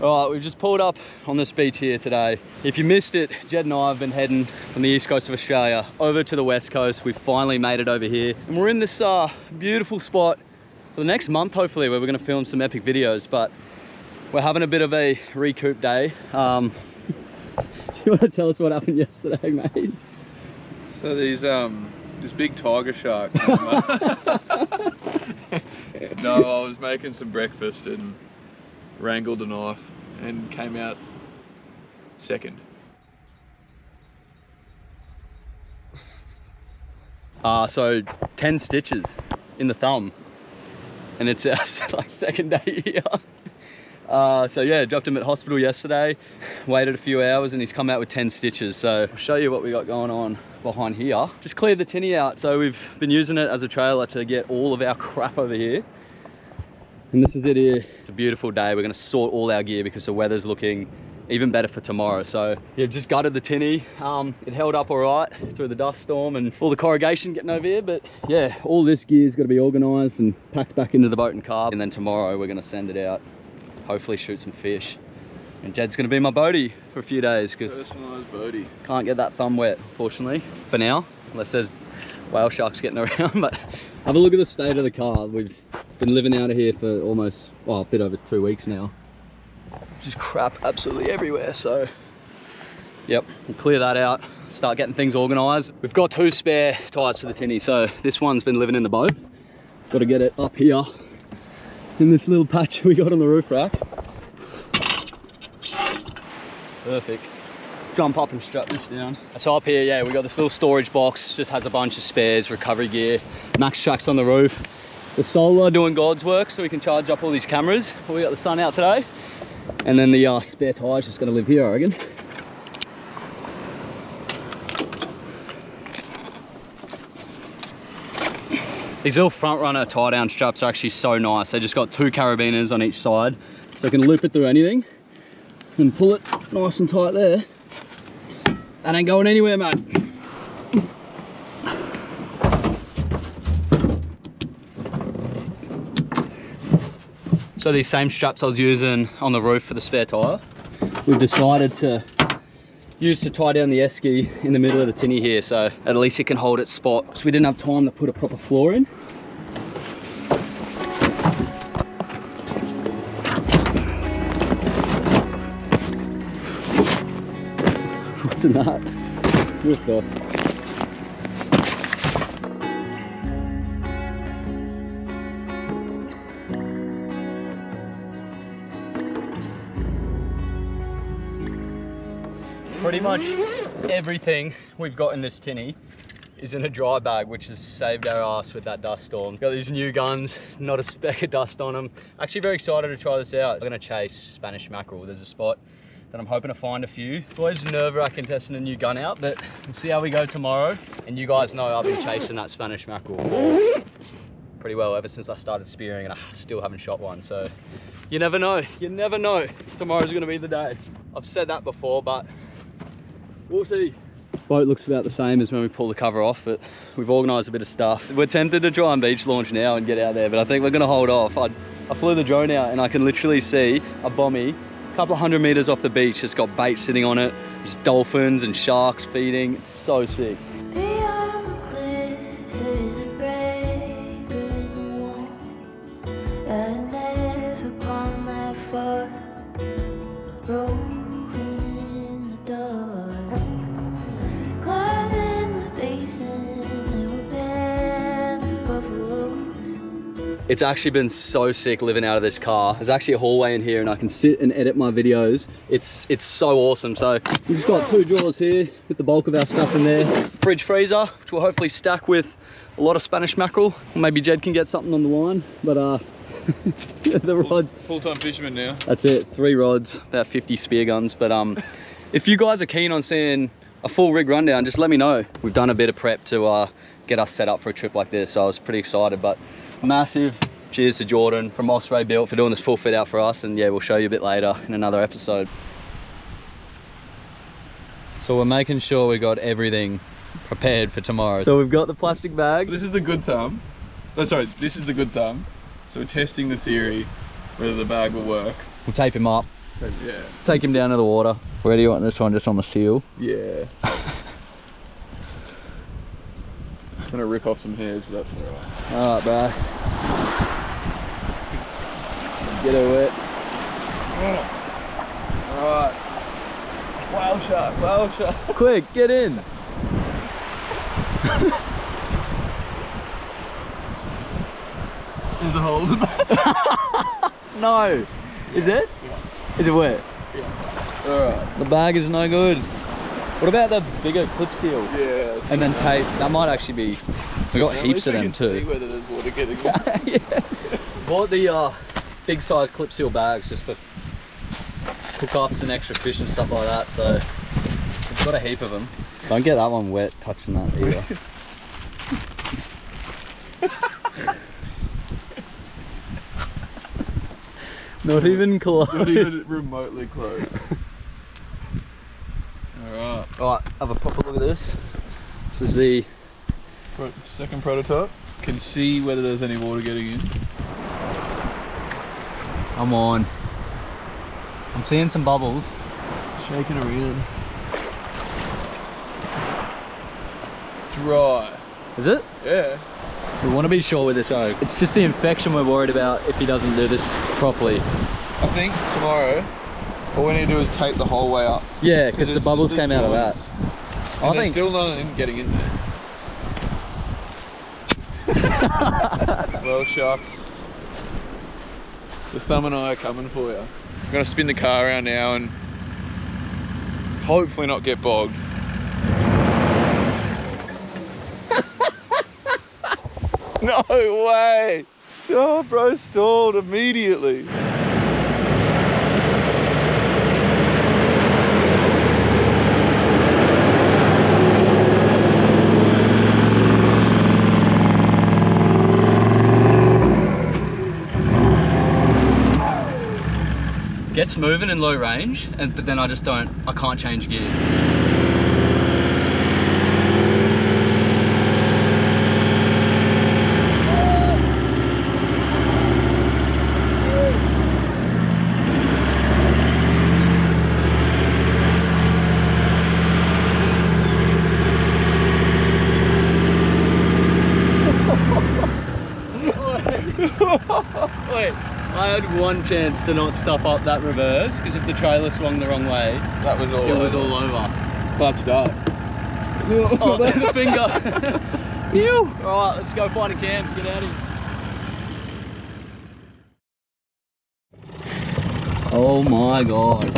Alright, we've just pulled up on this beach here today. If you missed it, Jed and I have been heading from the east coast of Australia over to the west coast. We've finally made it over here. And we're in this beautiful spot for the next month, hopefully, where we're going to film some epic videos. But we're having a bit of a recoup day. You want to tell us what happened yesterday, mate? So these, this big tiger shark. No, I was making some breakfast and wrangled a knife and came out second. So 10 stitches in the thumb, and it's like second day here. So yeah, dropped him at hospital yesterday, waited a few hours, and he's come out with 10 stitches. So I'll show you what we got going on behind here. Just cleared the tinny out, so we've been using it as a trailer to get all of our crap over here. And this is it here. It's a beautiful day. We're gonna sort all our gear because the weather's looking even better for tomorrow. So yeah, just gutted the tinny. It held up all right through the dust storm and all the corrugation getting over here. But yeah, all this gear's got to be organized and packed back into the boat and car. And then tomorrow we're gonna send it out, hopefully shoot some fish. And Jed's gonna be my boatie for a few days because personalized boatie. Can't get that thumb wet, fortunately, for now, unless there's whale sharks getting around. But have a look at the state of the car. We've been living out of here for almost, well, a bit over 2 weeks now. Just crap absolutely everywhere. So yep, we'll clear that out, start getting things organized. We've got 2 spare tires for the tinny, so this one's been living in the boat. Got to get it up here in this little patch we got on the roof rack. Perfect. Jump up and strap this down. So up here, yeah, we got this little storage box, just has a bunch of spares, recovery gear, max tracks on the roof. The solar doing God's work so we can charge up all these cameras. We got the sun out today. And then the spare tire's just gonna live here, I reckon. These little front runner tie down straps are actually so nice. They just got 2 carabiners on each side, so I can loop it through anything and pull it nice and tight there. That ain't going anywhere, mate. So these same straps I was using on the roof for the spare tire, we've decided to use to tie down the esky in the middle of the tinny here, so at least it can hold its spot. So we didn't have time to put a proper floor in. What's in that? Real stuff. Pretty much everything we've got in this tinny is in a dry bag, which has saved our ass with that dust storm. Got these new guns, not a speck of dust on them. Actually very excited to try this out. I'm gonna chase Spanish mackerel. There's a spot that I'm hoping to find a few. It's always nerve-wracking testing a new gun out, but we'll see how we go tomorrow. And you guys know I've been chasing that Spanish mackerel for pretty well ever since I started spearing, and I still haven't shot one. So you never know, you never know. Tomorrow's gonna be the day. I've said that before, but we'll see. Boat looks about the same as when we pull the cover off, but we've organised a bit of stuff. We're tempted to try and beach launch now and get out there, but I think we're gonna hold off. I flew the drone out and I can literally see a bommy a couple of 100 meters off the beach. It's got bait sitting on it. There's dolphins and sharks feeding. It's so sick. Beyond the cliffs, there's a breaker in the wall. I've never gone that far. Roving in the dark, climbing the basin, there were bands of buffaloes. It's actually been so sick living out of this car. There's actually a hallway in here and I can sit and edit my videos. It's so awesome. So we've just got 2 drawers here with the bulk of our stuff in there. Fridge freezer, which will hopefully stack with a lot of Spanish mackerel. Or maybe Jed can get something on the line, but the rod. Full-time fisherman now. That's it, 3 rods, about 50 spear guns. But if you guys are keen on seeing a full rig rundown, just let me know. We've done a bit of prep to get us set up for a trip like this, so I was pretty excited. But massive cheers to Jordan from Osprey Built for doing this full fit out for us, and yeah, we'll show you a bit later in another episode. So we're making sure we got everything prepared for tomorrow. So we've got the plastic bag. So this is the good thumb. Oh, sorry, this is the good thumb. So we're testing the theory whether the bag will work. We'll tape him up, Yeah. Take him down to the water. Where do you want this one? Just on the seal? Yeah. I'm gonna rip off some hairs, but that's alright. Alright, bro. Get her wet. Alright. Whale shark, whale shark. Quick, get in. There's a hole in the back. No. Is it? Yeah. Is it wet? Yeah. Alright. The bag is no good. What about the bigger clip seal? Yeah. And then tape. That might actually be. We got heaps of them too. See whether there's water getting in. Yeah. Bought the big size clip seal bags just for hookups and extra fish and stuff like that. So we've got a heap of them. Don't get that one wet touching that either. Not even close. Not even remotely close. Alright. Alright, have a proper look at this. This is the Second prototype. Can see whether there's any water getting in. Come on. I'm seeing some bubbles. Shaking around. Dry. Is it? Yeah. We want to be sure with this oak. It's just the infection we're worried about if he doesn't do this properly. I think tomorrow all we need to do is tape the whole way up. Yeah, because the bubbles came out of that. And I there's think still nothing getting in there. Well, sharks, the thumb and I are coming for you. I'm gonna spin the car around now and hopefully not get bogged. No way! Oh, bro stalled immediately. gets moving in low range, but then I can't change gear. Wait, I had one chance to not stuff up that reverse, because if the trailer swung the wrong way, That was all it was over. all over. Clutched up. Oh, the finger. Ew. Alright, let's go find a camp, get out of here. Oh my god.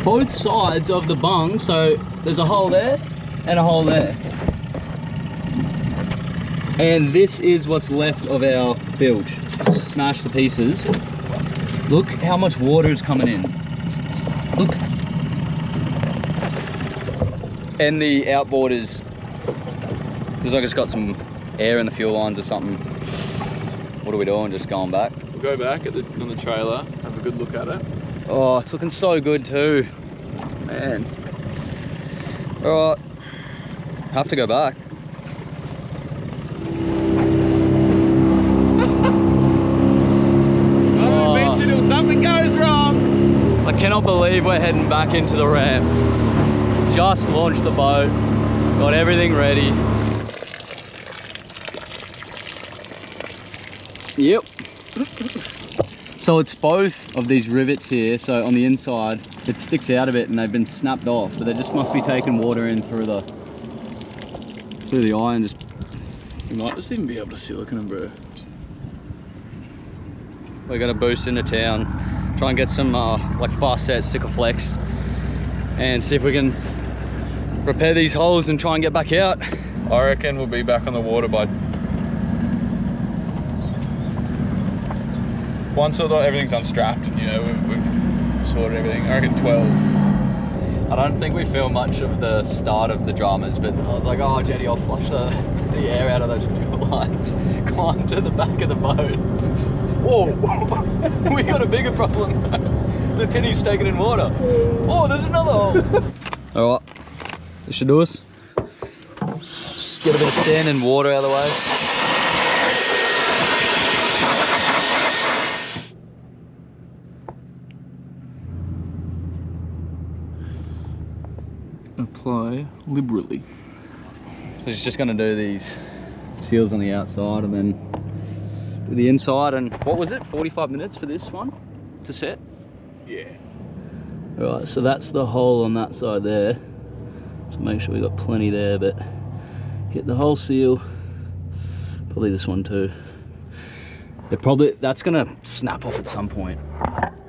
Both sides of the bung, so there's a hole there and a hole there. And this is what's left of our bilge. Smashed to pieces. Look how much water is coming in. Look. And the outboard looks like it's got some air in the fuel lines or something. What are we doing? Just going back? We'll go back on the trailer, have a good look at it. Oh, it's looking so good too. Man. Alright. Have to go back. Until something goes wrong. I cannot believe we're heading back into the ramp. Just launched the boat. Got everything ready. Yep. So it's both of these rivets here, so on the inside it sticks out a bit and they've been snapped off, but they just must be taking water in through the eye and just... You might just even be able to silicone them, bro. We're gonna boost into town, try and get some like fast set Sikaflex and see if we can repair these holes and try and get back out. I reckon we'll be back on the water by... Once everything's unstrapped and, you know, we've sorted everything, I reckon 12. I don't think we feel much of the start of the dramas, but I was like, oh Jetty, I'll flush the air out of those fuel lines. Climb to the back of the boat. Whoa, we got a bigger problem. The tinny's taken in water. Oh, there's another hole. All right, this should do us. Just get a bit of standing water out of the way. Apply liberally. So he's just gonna do these seals on the outside and then do the inside. And what was it, 45 minutes for this one to set? Yeah. Right, so that's the hole on that side there. So make sure we got plenty there, but hit the whole seal. Probably this one too. That's gonna snap off at some point,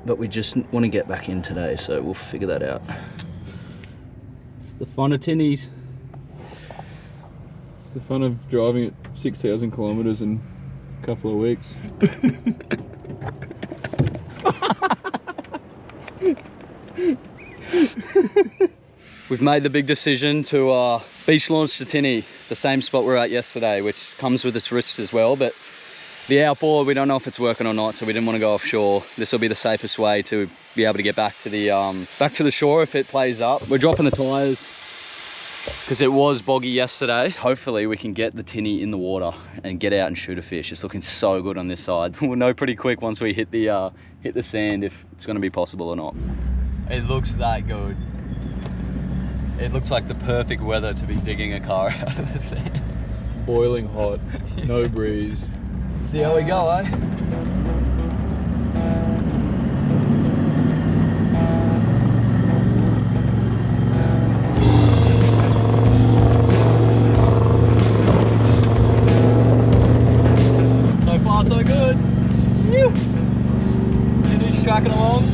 but we just want to get back in today, so we'll figure that out. It's the fun of tinnies. It's the fun of driving at 6,000 kilometers in a couple of weeks. We've made the big decision to beach launch to tinny, the same spot we were at yesterday, which comes with its risks as well, but the outboard, we don't know if it's working or not, so we didn't want to go offshore. This will be the safest way to be able to get back to the shore if it plays up. We're dropping the tires because it was boggy yesterday. Hopefully we can get the tinny in the water and get out and shoot a fish. It's looking so good on this side. We'll know pretty quick once we hit the sand if it's going to be possible or not. It looks that good. It looks like the perfect weather to be digging a car out of the sand. Boiling hot, no breeze. See how we go, eh? So far, so good. And he's tracking along.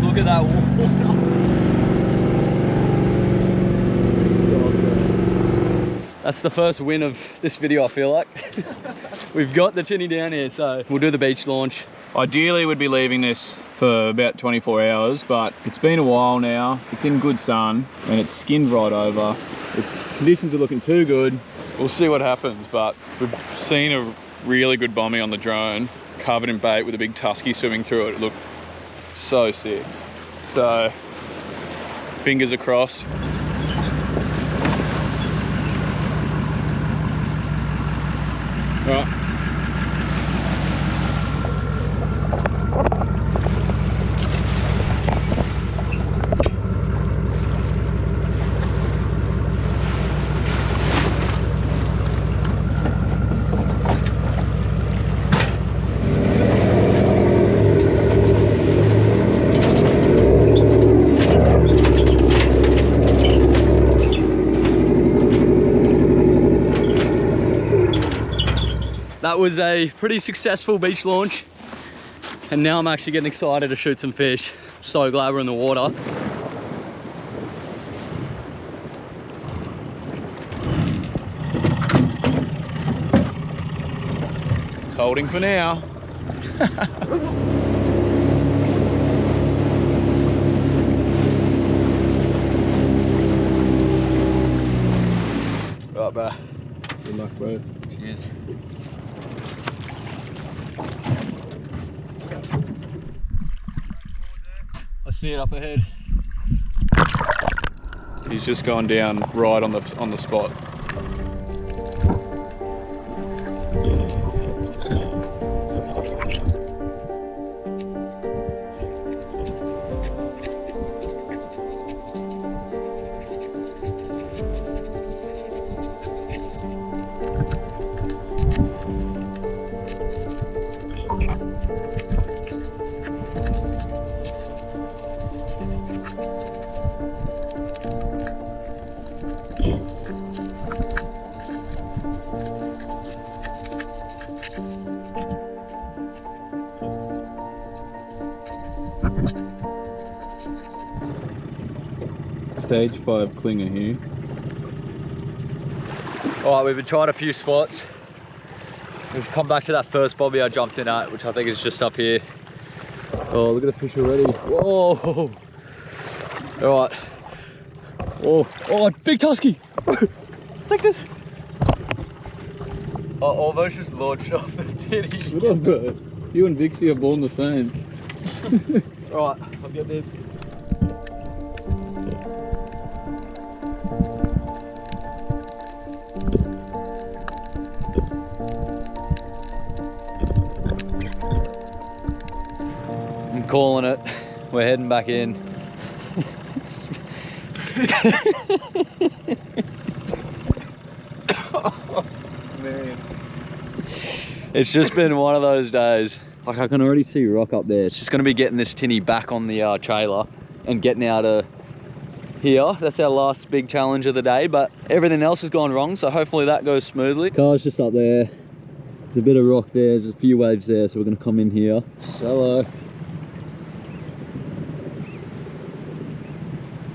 Look at that water. That's the first win of this video, I feel like. We've got the tinny down here, so we'll do the beach launch. Ideally we'd be leaving this for about 24 hours, but it's been a while now. It's in good sun and it's skinned right over. Its conditions are looking too good. We'll see what happens, but we've seen a really good bombie on the drone, covered in bait with a big tusky swimming through it. It looked so sick. So, fingers are crossed. Right. That was a pretty successful beach launch, and now I'm actually getting excited to shoot some fish. So glad we're in the water. It's holding for now. Right, bro. Good luck, bro. Cheers. I see it up ahead. He's just gone down right on the spot. Stage 5 clinger here. All right, we've tried a few spots. We've come back to that first bobby I jumped in at, which I think is just up here. Oh, look at the fish already. Whoa! All right. Oh, big tusky! Take this! I almost just launched off the titty. Shut up, bro. You and Vixie are born the same. Right, I'll get this. calling it. We're heading back in. Oh, man. It's just been one of those days. Like, I can already see rock up there. It's just gonna be getting this tinny back on the trailer and getting out of here. That's our last big challenge of the day, but everything else has gone wrong, so hopefully that goes smoothly. Car's just up there. There's a bit of rock there, there's a few waves there, so we're gonna come in here. Hello.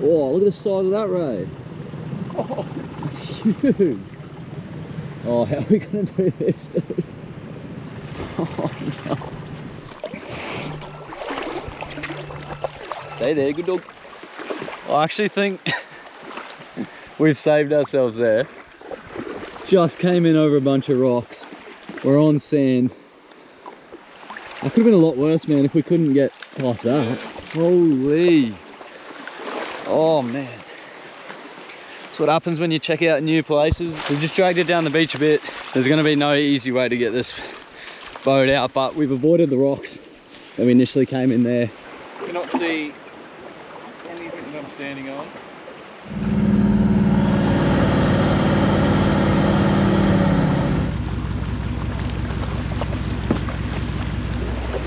Oh, look at the size of that ray. Oh, that's huge. Oh, how are we gonna do this, dude? Oh no. Stay there, good dog. I actually think we've saved ourselves there. Just came in over a bunch of rocks. We're on sand. That could have been a lot worse, man, if we couldn't get past that. Holy. Oh man. That's what happens when you check out new places. We've just dragged it down the beach a bit. There's gonna be no easy way to get this boat out, but we've avoided the rocks that we initially came in there. You cannot see anything that I'm standing on.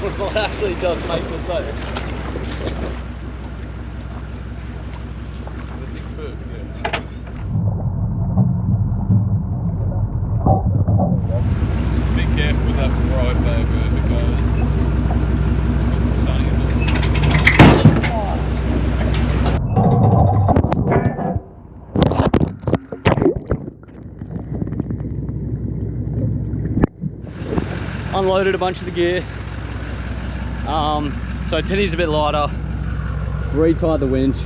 We might actually just make the sail. Be careful with that right baby because it's sunny. Unloaded a bunch of the gear. So tinny's a bit lighter. Retied the winch.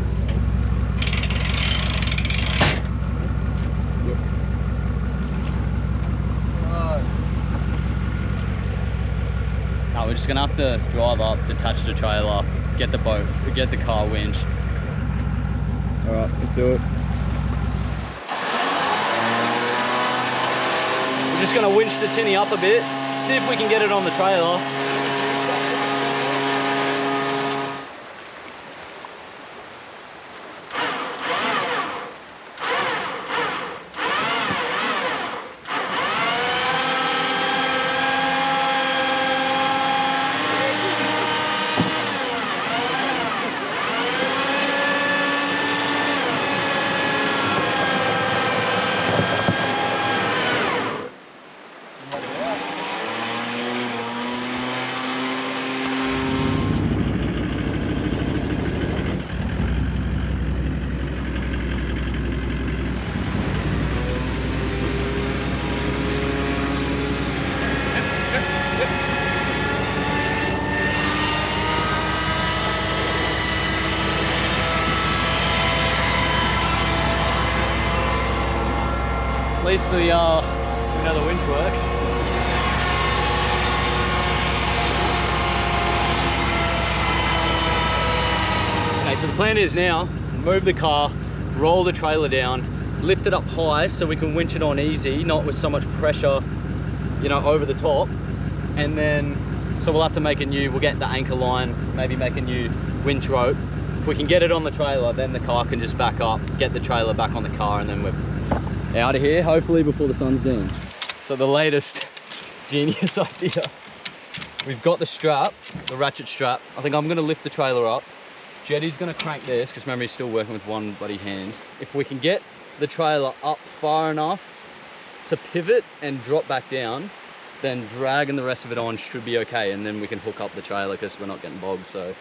Now we're just gonna have to drive up, detach the trailer, get the boat, get the car winch. All right, let's do it. We're just gonna winch the tinny up a bit, see if we can get it on the trailer. At least we know the winch works. Okay, so the plan is now, move the car, roll the trailer down, lift it up high so we can winch it on easy, not with so much pressure, you know, over the top. And then, so we'll have to make a new, we'll get the anchor line, maybe make a new winch rope. If we can get it on the trailer, then the car can just back up, get the trailer back on the car, and then we're out of here, hopefully before the sun's down. So the latest genius idea. We've got the strap, the ratchet strap. I think I'm gonna lift the trailer up. Jetty's gonna crank this, because remember he's still working with one bloody hand. If we can get the trailer up far enough to pivot and drop back down, then dragging the rest of it on should be okay, and then we can hook up the trailer because we're not getting bogged. So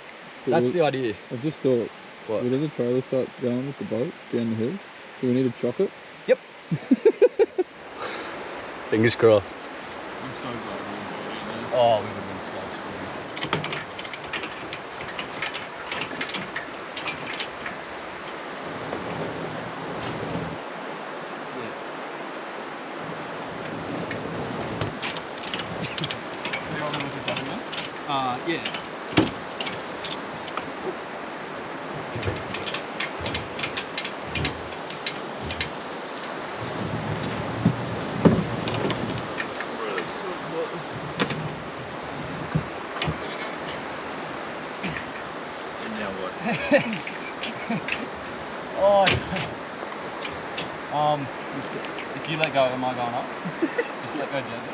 that's the idea. I've just thought, what? will the trailer start going with the boat down the hill? Do we need to chock it? Yep. Fingers crossed. I'm so glad we didn't. Oh, we would have been so screwed. Yeah. Oh. If you let go, am I going up? Just let go gently.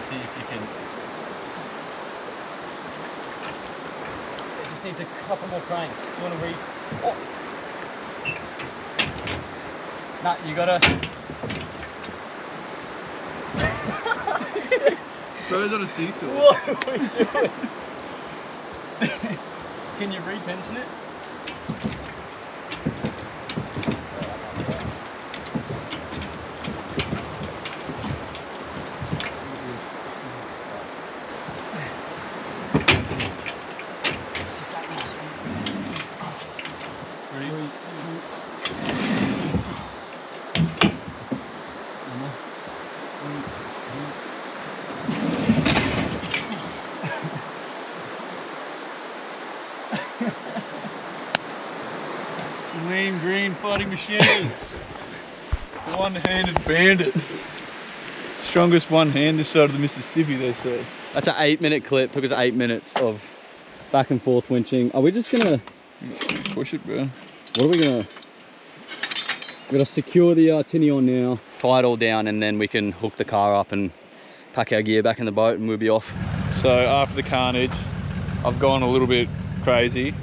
See if you can. It just needs a couple more cranks. You want to read? Oh. Nah, you gotta. Bro's on a seesaw. What are we doing? Can you retension it? Lean green fighting machines. One-handed bandit. Strongest one hand this side of the Mississippi, they say. That's an 8-minute clip. Took us 8 minutes of back and forth winching. Are we just gonna Push it, bro. What are we gonna? We're gonna secure the tinny on now, tie it all down, and then we can hook the car up and pack our gear back in the boat, and we'll be off. So after the carnage, I've gone a little bit crazy,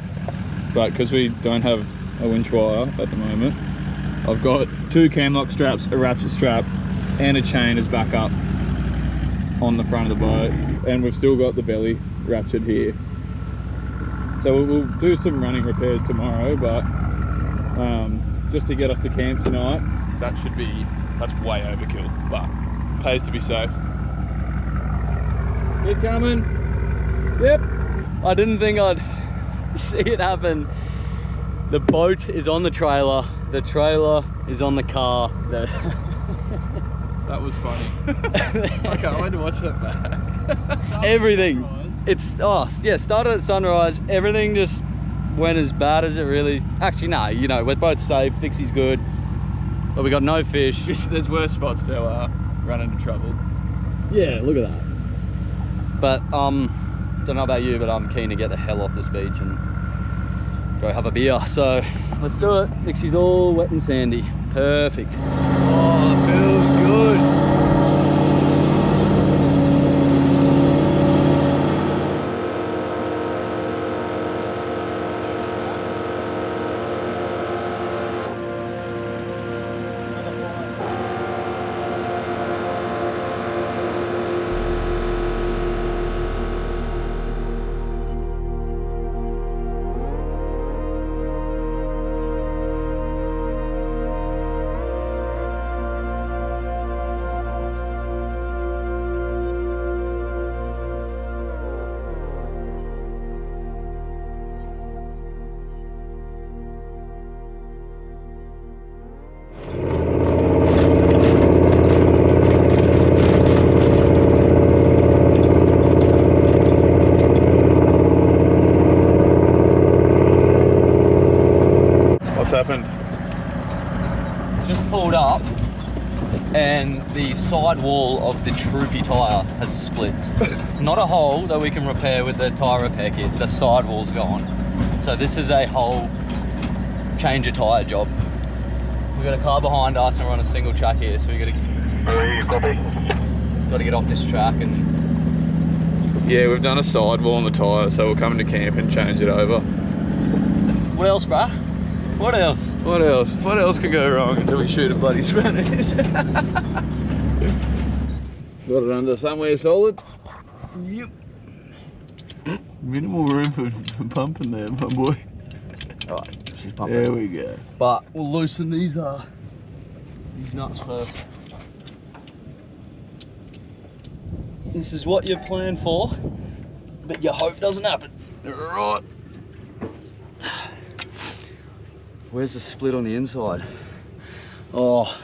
but because we don't have a winch wire at the moment, I've got 2 cam lock straps, a ratchet strap, and a chain as backup on the front of the boat, and we've still got the belly ratchet here. So we'll do some running repairs tomorrow, but just to get us to camp tonight, that's way overkill, but pays to be safe. You coming? Yep. I didn't think I'd see it happen. The boat is on the trailer is on the car. That was funny. I can't wait to watch that back. Everything. It's, oh yeah, started at sunrise. Everything just went as bad as it really. Actually, no, you know, we're both safe. Fixie's good, but we got no fish. There's worse spots to run into trouble. Yeah, look at that. But don't know about you, but I'm keen to get the hell off this beach and go have a beer. So let's do it. Fixie's all wet and sandy. Perfect. Oh, it feels good. Happened? Just pulled up and the side wall of the Troopy tyre has split. Not a hole that we can repair with the tyre repair kit, the side wall's gone. So this is a whole change of tyre job. We've got a car behind us and we're on a single track here, so we got to get off this track. And yeah, we've done a sidewall on the tyre, so we'll come into camp and change it over. What else, bruh? What else? What else? What else can go wrong until we shoot a bloody Spanish? Got it under somewhere solid? Yep. Minimal room for pumping there, my boy. Alright, she's pumping. There we go. But we'll loosen these nuts first. This is what you've planned for, but you hope doesn't happen. Right. Where's the split on the inside? Oh,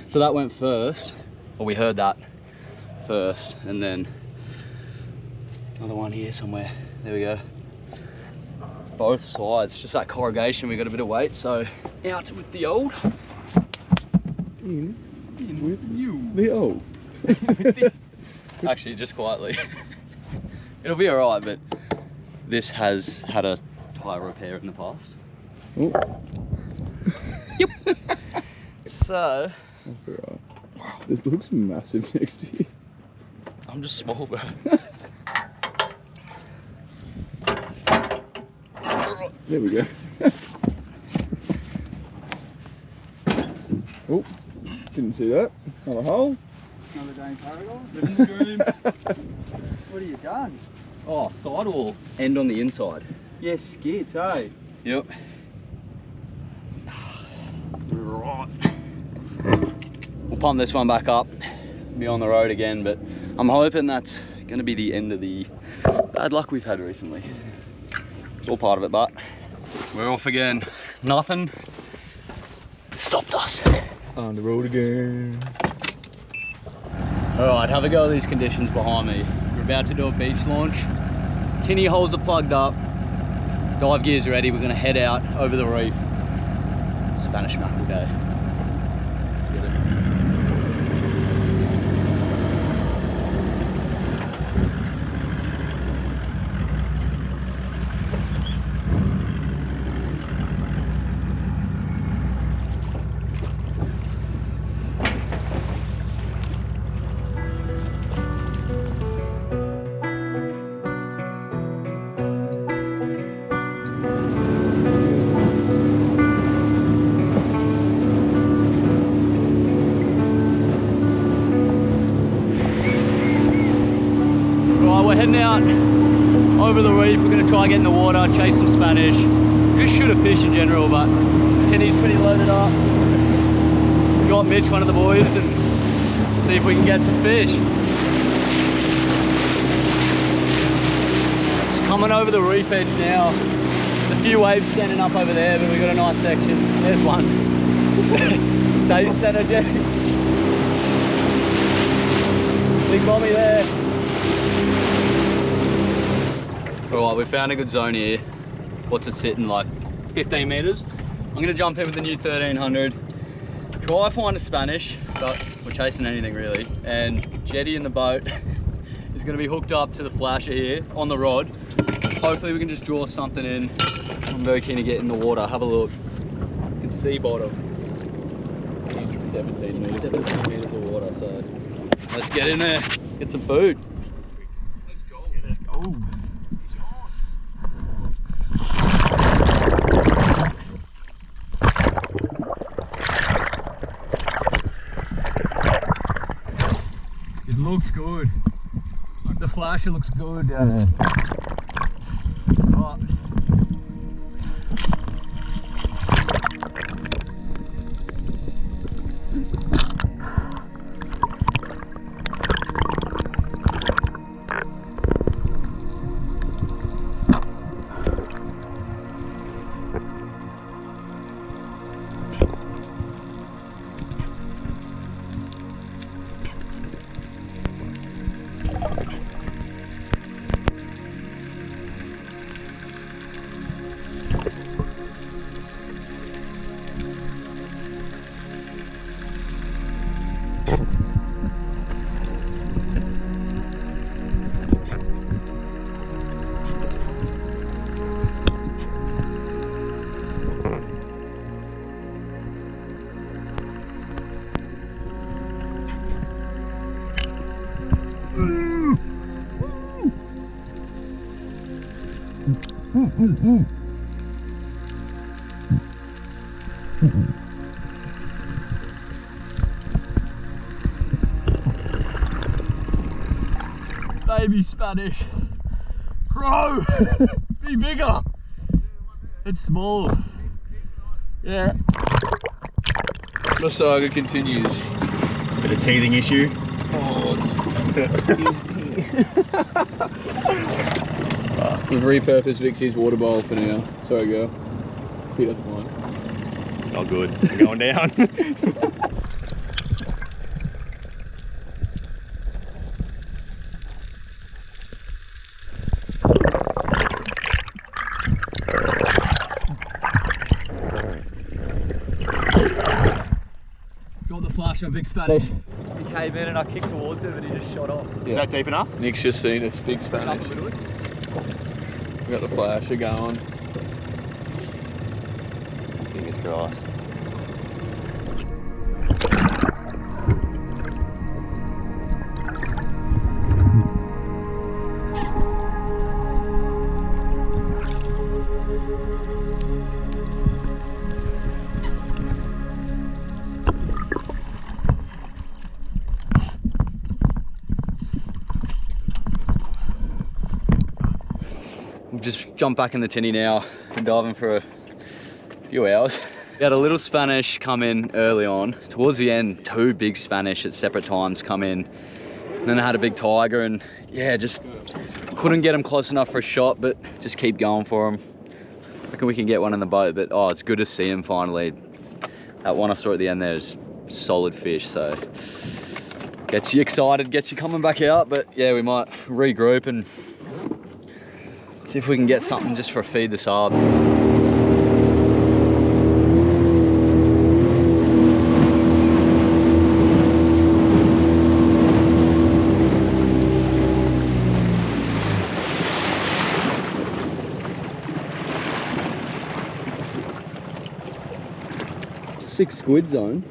so that went first. Well, we heard that first, and then another one here somewhere. There we go. Both sides, just that corrugation, we got a bit of weight, so out with the old. In with you. The old. Actually, just quietly. It'll be alright, but this has had a hire repair in the past. Oh. Yep. So. That's alright. Wow, this looks massive next to you. I'm just small, bro. There we go. Oh, didn't see that. Another hole. Another day in paradise. Living the dream. What have you done? Oh, sidewall. End on the inside. Yes, skids, eh? Yep. Right. We'll pump this one back up. Be on the road again, but I'm hoping that's going to be the end of the bad luck we've had recently. It's all part of it, but we're off again. Nothing stopped us. On the road again. Alright, have a go at these conditions behind me. We're about to do a beach launch. Tinny holes are plugged up. Dive gear's ready. We're going to head out over the reef. Spanish mackerel day. Let's get it. We're heading out over the reef. We're going to try and get in the water, chase some Spanish, just shoot a fish in general, but Tinny's pretty loaded up. We got Mitch, one of the boys, and see if we can get some fish. Just coming over the reef edge now. There's a few waves standing up over there, but we've got a nice section. There's one. Stay synergetic. Big mommy there. Alright, we found a good zone here. What's it sitting like? 15 meters. I'm gonna jump in with the new 1300. Try find a Spanish, but we're chasing anything really. And Jetty in the boat is gonna be hooked up to the flasher here on the rod. Hopefully we can just draw something in. I'm very keen to get in the water. Have a look. You can see bottom. 17 meters of water, so let's get in there, get some food. Let's go. Let's go. It looks good. The flasher looks good down there. Right. Baby Spanish. Grow! Be bigger! It's small. Yeah. The saga continues. Bit of teething issue. Oh, we've repurposed Vixie's water bowl for now. Sorry, girl. He doesn't mind. Oh, good. We're going down. Got the flash of big Spanish. He came in and I kicked towards him and he just shot off. Is that deep enough? Nick's just seen a big Spanish. Up a little bit. We got the flasher going. Fingers crossed. We've just jumped back in the tinny now. Been diving for a few hours. We had a little Spanish come in early on. Towards the end, 2 big Spanish at separate times come in. And then I had a big tiger and yeah, just couldn't get them close enough for a shot, but just keep going for them. I reckon we can get one in the boat, but oh, it's good to see him finally. That one I saw at the end there is solid fish, so gets you excited, gets you coming back out. But yeah, we might regroup and see if we can get something just for a feed this up. Six squid zone.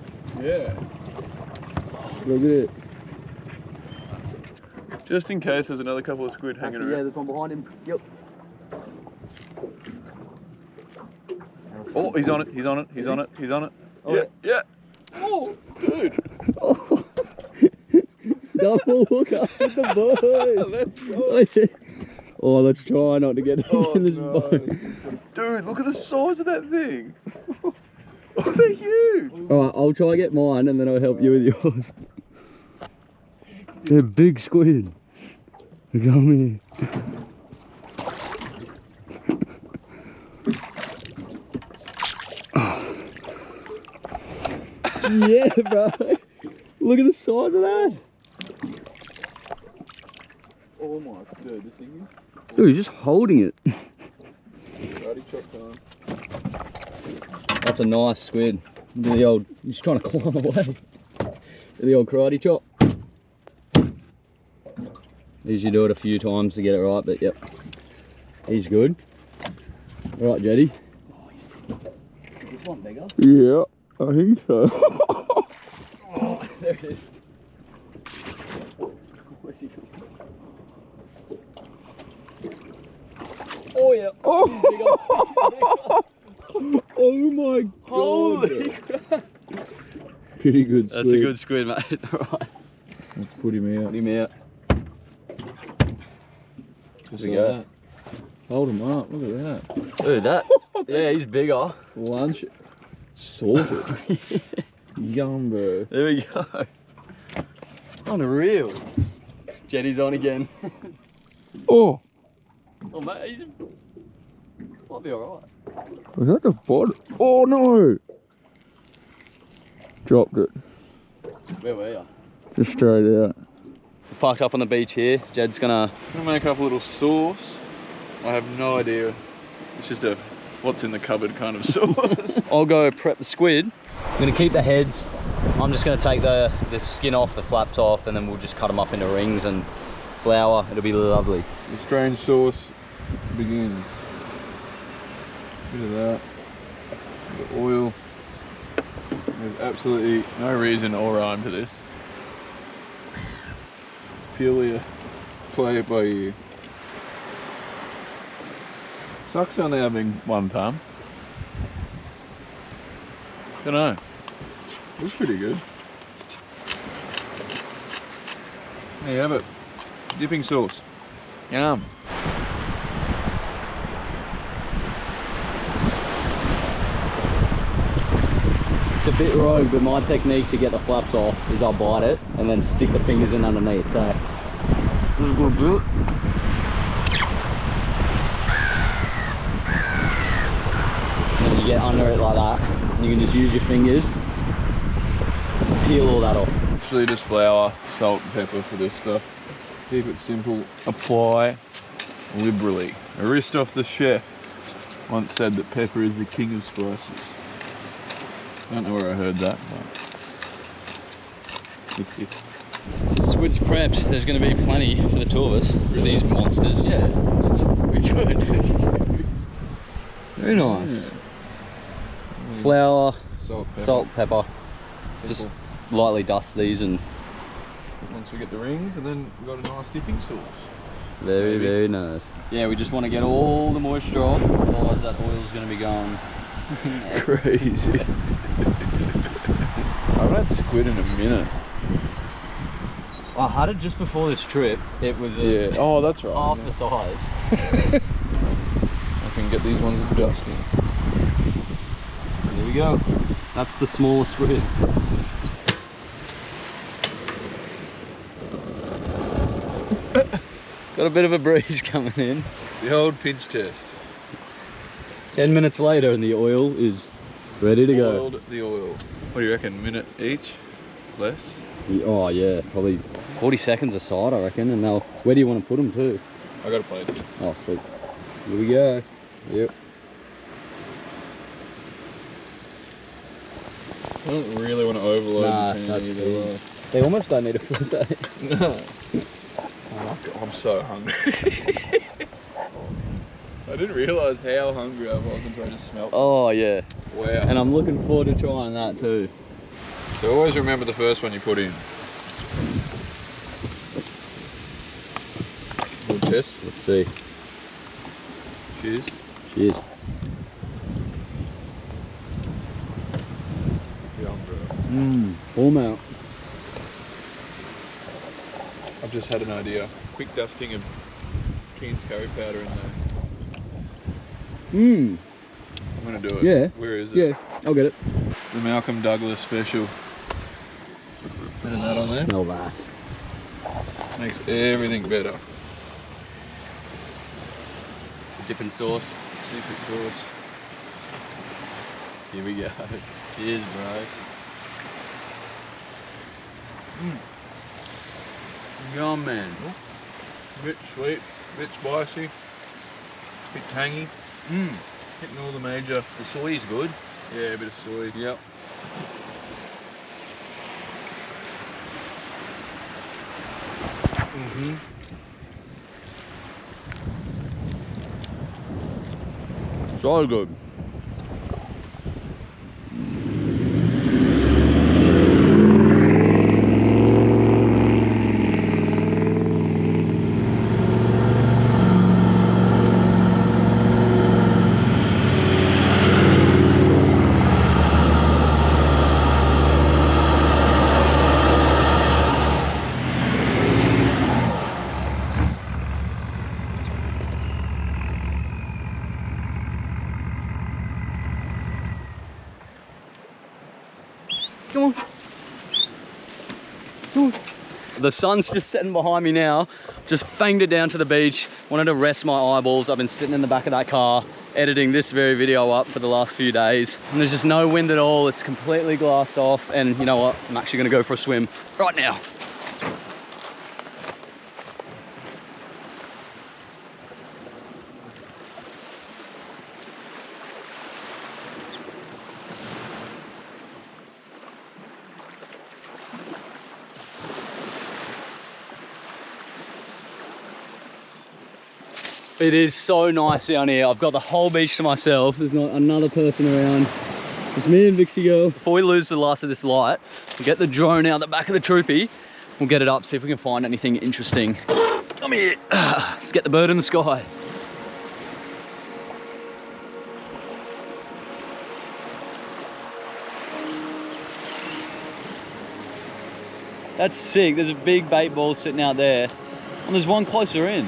Yeah. Look at it. Just in case there's another couple of squid hanging Yeah, around. there's one behind him. Yep. Oh, he's on it, he's on it, he's on it, he's on it. Oh, Yeah, yeah. Oh, dude. Oh. Double hook us with the boat. Let's go. Oh, let's try not to get in this no. boat. Dude, look at the size of that thing. Oh, they're huge. Alright, I'll try and get mine and then I'll help you with yours. They're big squid. Come here. Yeah, bro. Look at the size of that. Oh my, dude, this thing Dude, he's just holding it. is karate chop time. That's a nice squid. Do the old, he's trying to climb away. Do the old karate chop. Usually do it a few times to get it right, but yep. He's good. Alright, Jetty. Is this one bigger? Yeah, I think so. Oh, there it is. Where's he going? Oh yeah. Oh, oh my god. Holy crap. Pretty good squid. That's a good squid, mate. Alright. Let's put him out. Put him out. Just There we like go. that. Hold him up, look at that. Dude, that. Yeah, he's bigger. Lunch sorted. Yum, bro. There we go. Unreal. Jetty's on again. Oh, Oh mate, he's might be alright. was that the bottom? Oh no! Dropped it. Where were you? Just straight out. We've parked up on the beach here. Jed's gonna make up a little sauce. I have no idea. It's just a what's in the cupboard kind of sauce. I'll go prep the squid. I'm gonna keep the heads. I'm just gonna take the skin off, the flaps off, and then we'll just cut them up into rings and flour. It'll be lovely. The strange sauce begins. Bit of that. Bit of oil. There's absolutely no reason or rhyme to this. Purely a play it by ear. Sucks only having one thumb. Dunno. It was pretty good. There you have it. Dipping sauce. Yum. It's a bit rogue, but my technique to get the flaps off is I'll bite it and then stick the fingers in underneath. So this is good, bit. And then you get under it like that. And you can just use your fingers, peel all that off. Actually just flour, salt and pepper for this stuff. Keep it simple. Apply liberally. Aristoff the chef once said that pepper is the king of spices. I don't know where I heard that, but Squid's prepped. There's going to be plenty for the two of us. For these monsters. Yeah, we could. Very nice. flour, Salt, pepper. pepper. Just lightly dust these and Once we get the rings, and then we've got a nice dipping sauce. very, very nice. Yeah, we just want to get all the moisture off, otherwise that oil's going to be going Crazy. I haven't had squid in a minute. I had it just before this trip. It was Yeah. Oh, that's right. half the size. I can get these ones dusting. There we go. That's the smallest squid. Got a bit of a breeze coming in. The old pinch test. 10 minutes later and the oil is ready to go. Boiled the oil. What do you reckon? Minute each? Less? Oh yeah, probably 40 seconds a side I reckon. And they'll, where do you want to put them too? I got a plate. Oh sweet. Here we go. Yep. I don't really want to overload Nah, the pan that's either. good. They almost don't need a flip day. No. Oh, I'm so hungry. I didn't realise how hungry I was until I just smelled it. Oh yeah. Wow. And I'm looking forward to trying that too. So always remember the first one you put in. Good test. Let's see. Cheers. Cheers. Yum, bro. Warm out. I've just had an idea. Quick dusting of Keen's curry powder in there. I'm gonna do it. Yeah. Where is it? Yeah, I'll get it. The Malcolm Douglas special. Bit of that on there. Smell that. Makes everything better. Dipping sauce. Secret sauce. Here we go. Cheers, bro. Yum, man. Bit sweet, bit spicy, bit tangy. Hitting all the major. The soy is good. Yeah, a bit of soy. Yep. So good. Come on. Come on. The sun's just setting behind me now. Just fanged it down to the beach. Wanted to rest my eyeballs. I've been sitting in the back of that car editing this very video up for the last few days. And there's just no wind at all. It's completely glassed off. And you know what? I'm actually gonna go for a swim right now. It is so nice down here. I've got the whole beach to myself. There's not another person around. It's me and Vixie girl. Before we lose the last of this light, we'll get the drone out the back of the troopy. We'll get it up, see if we can find anything interesting. Come here. Let's get the bird in the sky. That's sick. There's a big bait ball sitting out there. And there's one closer in.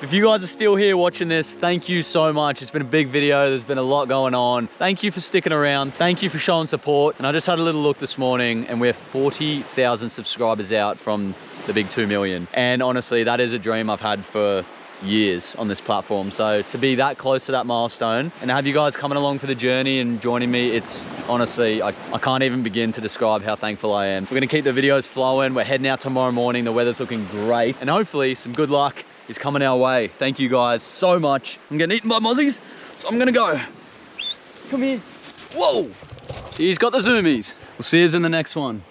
If you guys are still here watching this, thank you so much. It's been a big video. There's been a lot going on. Thank you for sticking around. Thank you for showing support. And I just had a little look this morning and we're 40,000 subscribers out from the big 2 million. And honestly, that is a dream I've had for years on this platform. So to be that close to that milestone and have you guys coming along for the journey and joining me, it's honestly, I can't even begin to describe how thankful I am. We're gonna keep the videos flowing. We're heading out tomorrow morning. The weather's looking great. And hopefully some good luck is coming our way. Thank you guys so much. I'm getting eaten by mozzies, so I'm gonna go. Come here. Whoa. He's got the zoomies. We'll see you in the next one.